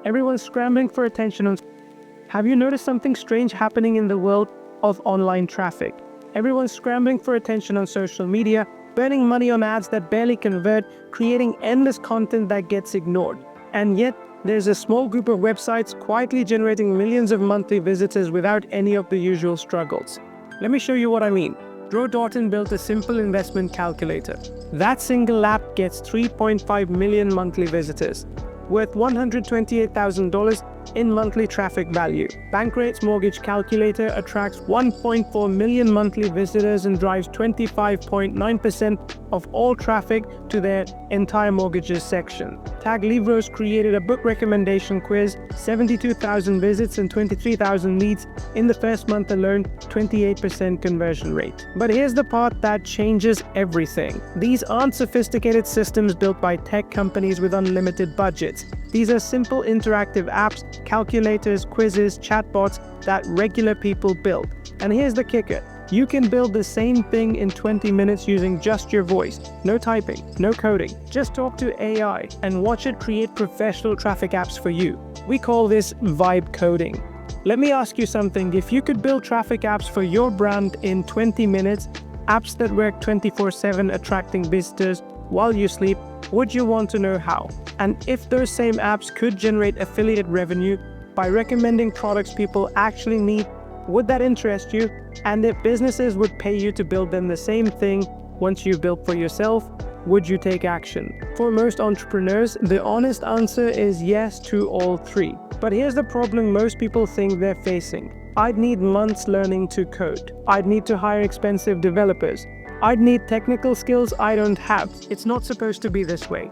Everyone's scrambling for attention on. Have you noticed something strange happening in the world of online traffic? Everyone's scrambling for attention on social media, burning money on ads that barely convert, creating endless content that gets ignored. And yet, there's a small group of websites quietly generating millions of monthly visitors without any of the usual struggles. Let me show you what I mean. Drew Doughton built a simple investment calculator. That single app gets 3.5 million monthly visitors, worth $128,000 in monthly traffic value. Bankrate's mortgage calculator attracts 1.4 million monthly visitors and drives 25.9% of all traffic to their entire mortgages section. Tag Livros created a book recommendation quiz, 72,000 visits and 23,000 leads in the first month alone, 28% conversion rate. But here's the part that changes everything. These aren't sophisticated systems built by tech companies with unlimited budgets. These are simple interactive apps, calculators, quizzes, chatbots that regular people build. And here's the kicker. You can build the same thing in 20 minutes using just your voice. No typing, no coding. Just talk to AI and watch it create professional traffic apps for you. We call this vibe coding. Let me ask you something. If you could build traffic apps for your brand in 20 minutes, apps that work 24/7 attracting visitors while you sleep, would you want to know how? And if those same apps could generate affiliate revenue by recommending products people actually need, would that interest you? And if businesses would pay you to build them the same thing once you've built for yourself, would you take action? For most entrepreneurs, the honest answer is yes to all three. But here's the problem most people think they're facing. I'd need months learning to code. I'd need to hire expensive developers. I'd need technical skills I don't have. It's not supposed to be this way.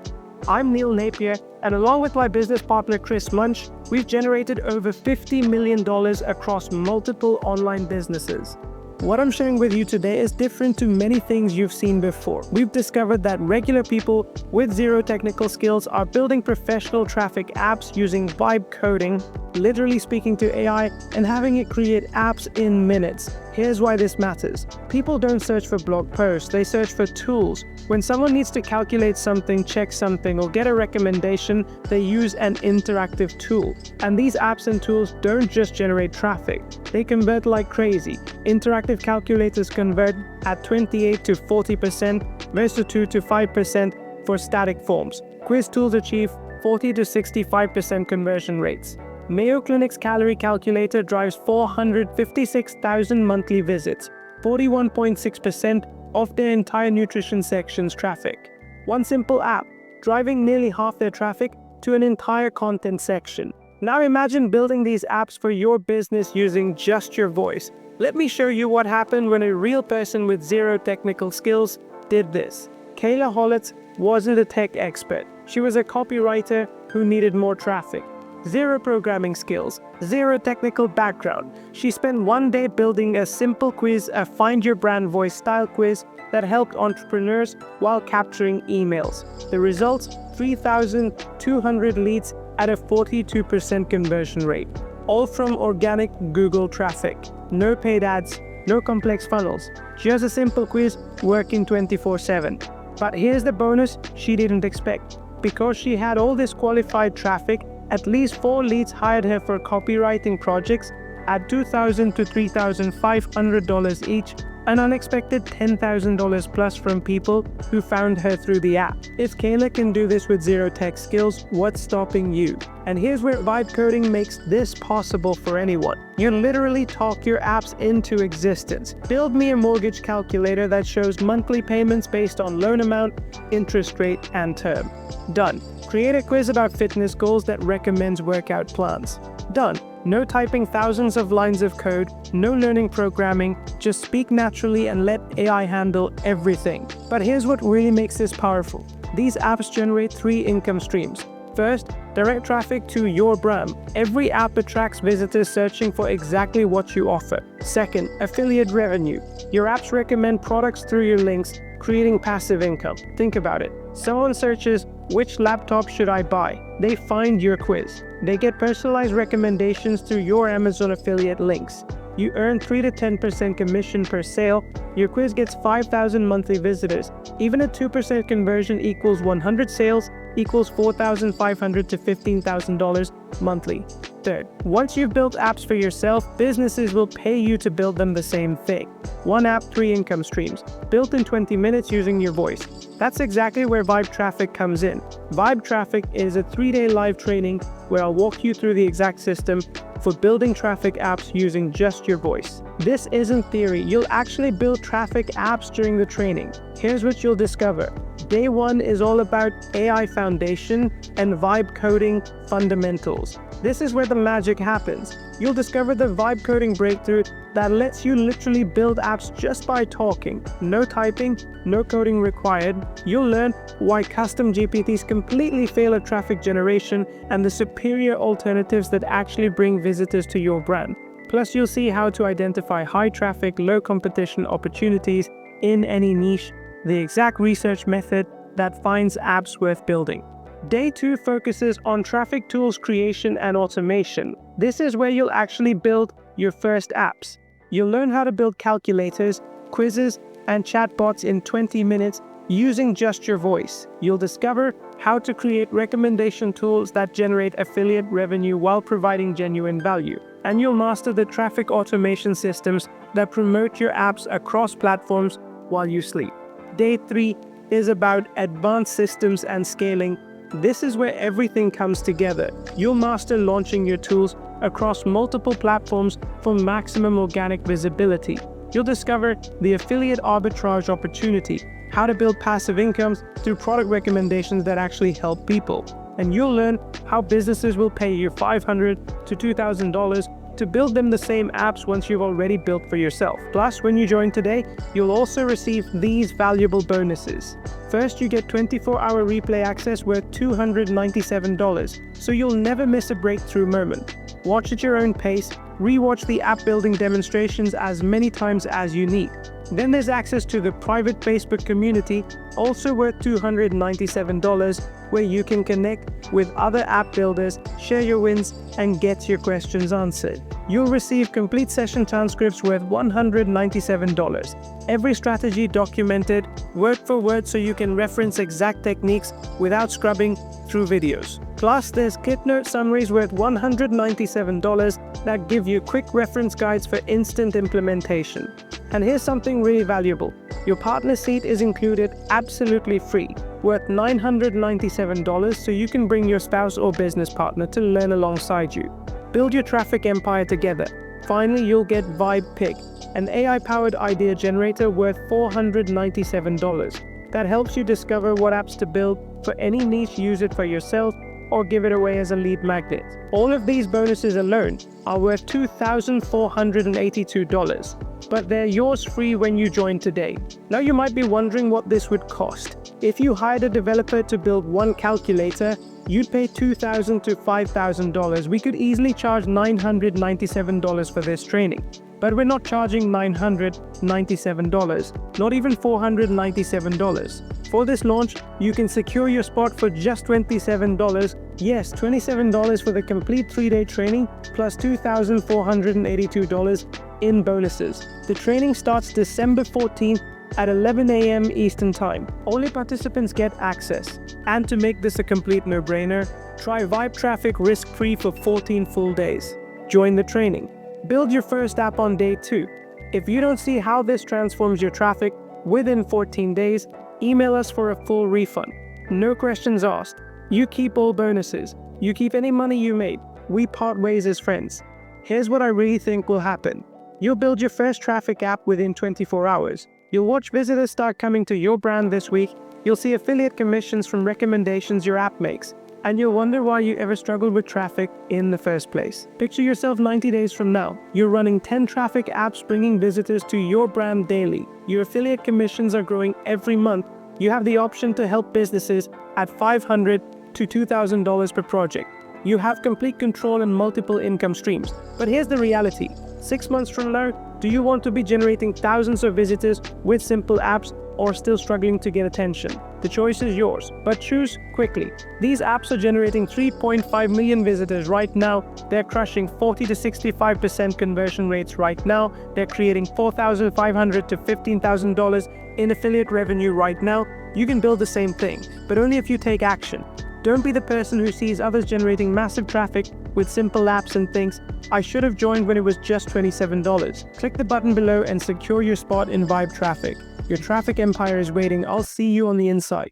I'm Neil Napier, and along with my business partner Chris Munch, we've generated over $50 million across multiple online businesses. What I'm sharing with you today is different to many things you've seen before. We've discovered that regular people with zero technical skills are building professional traffic apps using vibe coding, literally speaking to AI and having it create apps in minutes. Here's why this matters. People don't search for blog posts, they search for tools. When someone needs to calculate something, check something, or get a recommendation, they use an interactive tool. And these apps and tools don't just generate traffic, they convert like crazy. Interactive calculators convert at 28 to 40% versus 2 to 5% for static forms. Quiz tools achieve 40 to 65% conversion rates. Mayo Clinic's calorie calculator drives 456,000 monthly visits, 41.6% of their entire nutrition section's traffic. One simple app, driving nearly half their traffic to an entire content section. Now imagine building these apps for your business using just your voice. Let me show you what happened when a real person with zero technical skills did this. Kayla Hollitz wasn't a tech expert. She was a copywriter who needed more traffic. Zero programming skills, zero technical background. She spent one day building a simple quiz, a Find Your Brand Voice style quiz that helped entrepreneurs while capturing emails. The results, 3,200 leads at a 42% conversion rate. All from organic Google traffic. No paid ads, no complex funnels. Just a simple quiz working 24/7. But here's the bonus she didn't expect. Because she had all this qualified traffic, at least 4 leads hired her for copywriting projects at $2,000 to $3,500 each, an unexpected $10,000 plus from people who found her through the app. If Kayla can do this with zero tech skills, what's stopping you? And here's where vibe coding makes this possible for anyone. You literally talk your apps into existence. Build me a mortgage calculator that shows monthly payments based on loan amount, interest rate, and term. Done. Create a quiz about fitness goals that recommends workout plans. Done. No typing thousands of lines of code, no learning programming, just speak naturally and let AI handle everything. But here's what really makes this powerful. These apps generate 3 income streams. First, direct traffic to your brand. Every app attracts visitors searching for exactly what you offer. Second, affiliate revenue. Your apps recommend products through your links, creating passive income. Think about it. Someone searches, which laptop should I buy? They find your quiz. They get personalized recommendations through your Amazon affiliate links. You earn 3 to 10% commission per sale. Your quiz gets 5,000 monthly visitors. Even a 2% conversion equals 100 sales, equals $4,500 to $15,000 monthly. Third, once you've built apps for yourself, businesses will pay you to build them the same thing. One app, 3 income streams, built in 20 minutes using your voice. That's exactly where Vibe Traffic comes in. Vibe Traffic is a 3-day live training where I'll walk you through the exact system for building traffic apps using just your voice. This isn't theory, you'll actually build traffic apps during the training. Here's what you'll discover. Day 1 is all about AI foundation and vibe coding fundamentals. This is where the magic happens. You'll discover the vibe coding breakthrough that lets you literally build apps just by talking. No typing, no coding required. You'll learn why custom GPTs completely fail at traffic generation and the superior alternatives that actually bring visitors to your brand. Plus, you'll see how to identify high traffic, low competition opportunities in any niche, the exact research method that finds apps worth building. Day 2 focuses on traffic tools creation and automation. This is where you'll actually build your first apps. You'll learn how to build calculators, quizzes, and chatbots in 20 minutes using just your voice. You'll discover how to create recommendation tools that generate affiliate revenue while providing genuine value. And you'll master the traffic automation systems that promote your apps across platforms while you sleep. Day 3 is about advanced systems and scaling. This is where everything comes together. You'll master launching your tools across multiple platforms for maximum organic visibility. You'll discover the affiliate arbitrage opportunity, how to build passive incomes through product recommendations that actually help people. And you'll learn how businesses will pay you $500 to $2,000 to build them the same apps once you've already built for yourself. Plus, when you join today, you'll also receive these valuable bonuses. First, you get 24-hour replay access worth $297, so you'll never miss a breakthrough moment. Watch at your own pace, rewatch the app building demonstrations as many times as you need. Then there's access to the private Facebook community, also worth $297, where you can connect with other app builders, share your wins, and get your questions answered. You'll receive complete session transcripts worth $197. Every strategy documented word for word so you can reference exact techniques without scrubbing through videos. Plus, there's KitNote summaries worth $197 that give you quick reference guides for instant implementation. And here's something really valuable. Your partner seat is included absolutely free, worth $997, so you can bring your spouse or business partner to learn alongside you. Build your traffic empire together. Finally, you'll get Vibe Pick, an AI-powered idea generator worth $497. That helps you discover what apps to build for any niche, use it for yourself, or give it away as a lead magnet. All of these bonuses alone are worth $2,482, but they're yours free when you join today. Now you might be wondering what this would cost. If you hired a developer to build one calculator, you'd pay $2,000 to $5,000. We could easily charge $997 for this training. But we're not charging $997, not even $497. For this launch, you can secure your spot for just $27. Yes, $27 for the complete 3-day training, plus $2,482 in bonuses. The training starts December 14th at 11 a.m. Eastern Time. Only participants get access. And to make this a complete no-brainer, try Vibe Traffic risk-free for 14 full days. Join the training. Build your first app on day 2. If you don't see how this transforms your traffic within 14 days, email us for a full refund. No questions asked. You keep all bonuses. You keep any money you made. We part ways as friends. Here's what I really think will happen. You'll build your first traffic app within 24 hours. You'll watch visitors start coming to your brand this week. You'll see affiliate commissions from recommendations your app makes. And you'll wonder why you ever struggled with traffic in the first place. Picture yourself 90 days from now. You're running 10 traffic apps bringing visitors to your brand daily. Your affiliate commissions are growing every month. You have the option to help businesses at $500 to $2,000 per project. You have complete control and multiple income streams. But here's the reality. 6 months from now, do you want to be generating thousands of visitors with simple apps or still struggling to get attention? The choice is yours, but choose quickly. These apps are generating 3.5 million visitors right now. They're crushing 40 to 65% conversion rates right now. They're creating $4,500 to $15,000 in affiliate revenue right now. You can build the same thing, but only if you take action. Don't be the person who sees others generating massive traffic with simple apps and thinks, I should have joined when it was just $27. Click the button below and secure your spot in Vibe Traffic. Your traffic empire is waiting. I'll see you on the inside.